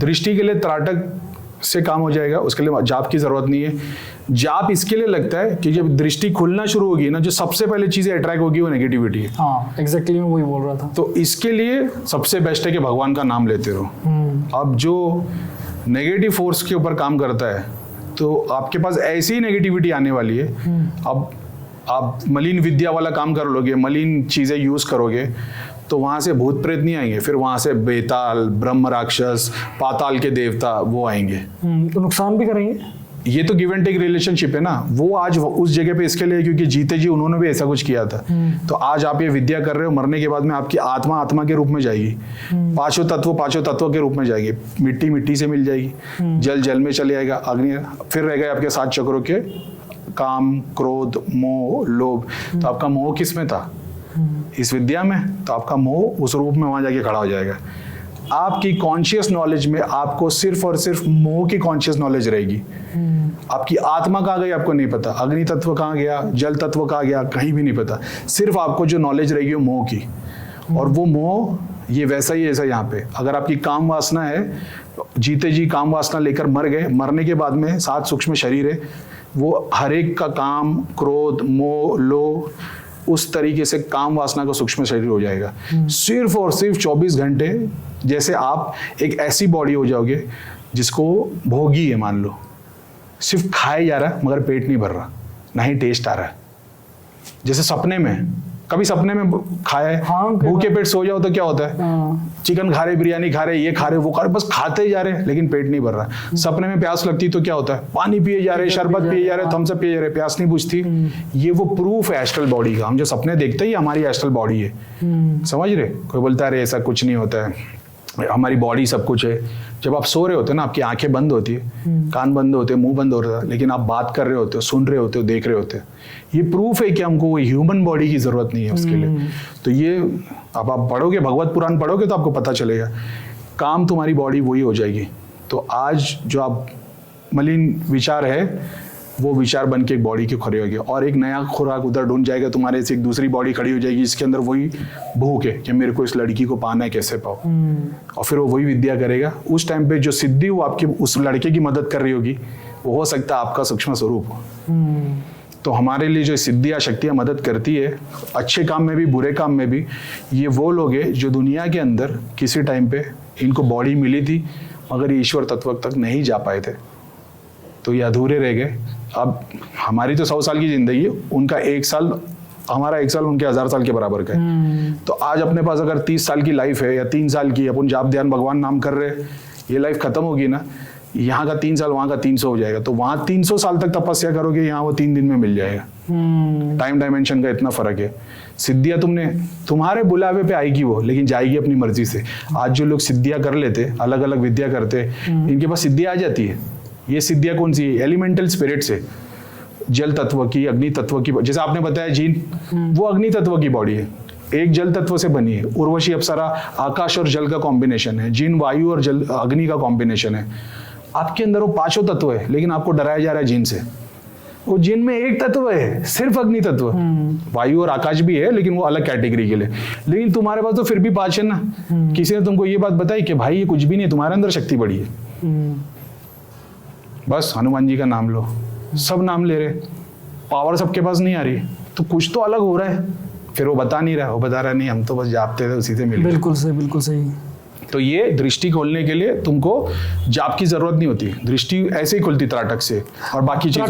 दृष्टि के लिए त्राटक से काम हो जाएगा, उसके लिए जाप की जरूरत नहीं है। जाप इसके लिए लगता है कि जब दृष्टि खुलना शुरू होगी ना, जो सबसे पहले चीजें अट्रैक्ट होगी वो नेगेटिविटी है। हाँ एग्जैक्टली, मैं वही बोल रहा था। तो इसके लिए सबसे बेस्ट है कि भगवान का नाम लेते रहो। अब जो नेगेटिव फोर्स के ऊपर काम करता है तो आपके पास ऐसी ही नेगेटिविटी आने वाली है। अब आप मलिन विद्या वाला काम कर लोगे, मलिन चीजें यूज करोगे, तो वहां से भूत प्रेत नहीं आएंगे, फिर वहां से बेताल, ब्रह्म राक्षस, पाताल के देवता वो आएंगे। तो नुकसान भी करेंगे। ये तो गिव एंड टेक रिलेशनशिप है ना। वो आज उस जगह पे इसके लिए क्योंकि जीते जी उन्होंने भी ऐसा कुछ किया था। तो आज आप ये विद्या कर रहे हो, मरने के बाद में आपकी आत्मा आत्मा के रूप में जाएगी, पांचों तत्व के रूप में जाएगी। मिट्टी मिट्टी से मिल जाएगी, जल जल में चले जाएगा, अग्नि फिर रह गए आपके 7 चक्रों के काम, क्रोध, मोह, लोभ। तो आपका मोह किस में था? इस विद्या में। तो आपका मोह उस रूप में वहां जाके खड़ा हो जाएगा। आपकी कॉन्शियस नॉलेज में आपको सिर्फ और सिर्फ मोह की कॉन्शियस नॉलेज रहेगी। आपकी आत्मा कहाँ गई आपको नहीं पता, अग्नि तत्व कहाँ गया, जल तत्व कहाँ गया, कहीं भी नहीं पता। सिर्फ आपको जो नॉलेज रहेगी वो मोह की। और वो मोह ये वैसा ही ऐसा यहाँ पे, अगर आपकी काम वासना है, जीते जी काम वासना लेकर मर गए, मरने के बाद में 7 सूक्ष्म शरीर है, वो हर एक का काम, क्रोध, मोह, लोभ, उस तरीके से काम वासना का सूक्ष्म शरीर हो जाएगा। सिर्फ और सिर्फ 24 घंटे जैसे आप एक ऐसी बॉडी हो जाओगे जिसको भोगी है, मान लो सिर्फ खाए जा रहा है मगर पेट नहीं भर रहा, ना ही टेस्ट आ रहा है। जैसे सपने में, कभी सपने में खाया है? हाँ, भूखे पेट सो जाओ तो क्या होता है? चिकन खा रहे, बिरयानी खा रहे, ये खा रहे, वो खा रहे, बस खाते ही जा रहे लेकिन पेट नहीं भर रहा। सपने में प्यास लगती तो क्या होता है? पानी पिए जा रहे, शरबत पिए जा रहे, थम्स अप पिए जा रहे, प्यास नहीं बुझती। ये वो प्रूफ है एस्ट्रल बॉडी का। हम जो सपने देखते हैं हमारी एस्ट्रल बॉडी है, समझ रहे? कोई बोलता है ऐसा कुछ नहीं होता है, हमारी बॉडी सब कुछ है। जब आप सो रहे होते हो ना, आपकी आंखें बंद होती है, कान बंद होते हैं, मुंह बंद होता है, लेकिन आप बात कर रहे होते हो, सुन रहे होते हो, देख रहे होते हो। ये प्रूफ है कि हमको ह्यूमन बॉडी की जरूरत नहीं है उसके लिए। तो ये अब आप पढ़ोगे, भगवत पुराण पढ़ोगे तो आपको पता चलेगा, काम तुम्हारी बॉडी वही हो जाएगी। तो आज जो आप मलिन विचार है वो विचार बन के एक बॉडी की खड़ी होगी, और एक नया खुराक उधर ढूंढ जाएगा, तुम्हारे से एक दूसरी बॉडी खड़ी हो जाएगी जिसके अंदर वही भूख है कि मेरे को इस लड़की को पाना है, कैसे पाओ। और फिर वो वही विद्या करेगा। उस टाइम पे जो सिद्धि वो आपकी उस लड़के की मदद कर रही होगी, वो हो सकता है आपका सूक्ष्म स्वरूप हो। तो हमारे लिए जो सिद्धियाँ शक्तियाँ मदद करती है, अच्छे काम में भी बुरे काम में भी, ये वो लोग हैं जो दुनिया के अंदर किसी टाइम पे इनको बॉडी मिली थी मगर ईश्वर तत्व तक नहीं जा पाए थे, तो ये अधूरे रह गए। अब हमारी तो 100 साल की जिंदगी है, उनका 1 साल, हमारा 1 साल उनके 1000 साल के बराबर का है। तो आज अपने पास अगर 30 साल की लाइफ है या 3 साल की, अपन जाप ध्यान भगवान नाम कर रहे, ये लाइफ खत्म होगी ना, यहाँ का 3 साल वहाँ का 300 हो जाएगा। तो वहाँ 300 साल तक तपस्या करोगे, यहाँ वो 3 दिन में मिल जाएगा। टाइम डायमेंशन का इतना फर्क है। सिद्धियाँ तुम्हारे बुलावे पे आएगी वो, लेकिन जाएगी अपनी मर्जी से। आज जो लोग सिद्धियाँ कर लेते, अलग अलग विद्या करते, इनके पास सिद्धियाँ आ जाती है। ये सिद्धियाँ कौन सी है? एलिमेंटल स्पिरिट से, जल तत्व की, अग्नि तत्व की। जैसे आपने बताया जीन, वो अग्नि तत्व की बॉडी है, एक जल तत्व से बनी है। उर्वशी अप्सरा आकाश और जल का कॉम्बिनेशन है, जीन वायु और जल अग्नि का कॉम्बिनेशन है। आपके अंदर वो 5 तत्व है, लेकिन आपको डराया जा रहा है जीन से। वो जीन में एक तत्व है, सिर्फ अग्नि तत्व। वायु और आकाश भी है लेकिन वो अलग कैटेगरी के लिए, लेकिन तुम्हारे पास तो फिर भी 5 है ना। किसी ने तुमको ये बात बताई कि भाई ये कुछ भी नहीं, तुम्हारे अंदर शक्ति बड़ी है। बस हनुमान जी का नाम लो, सब नाम ले रहे, पावर सबके पास नहीं आ रही, तो कुछ तो अलग हो रहा है। फिर वो बता नहीं रहा, वो बता रहा नहीं, हम तो बस जापते थे, उसी से मिल। बिल्कुल सही, बिल्कुल सही। तो ये दृष्टि खोलने के लिए तुमको जाप की जरूरत नहीं होती, दृष्टि ऐसे ही खुलती त्राटक से और बाकी चीजों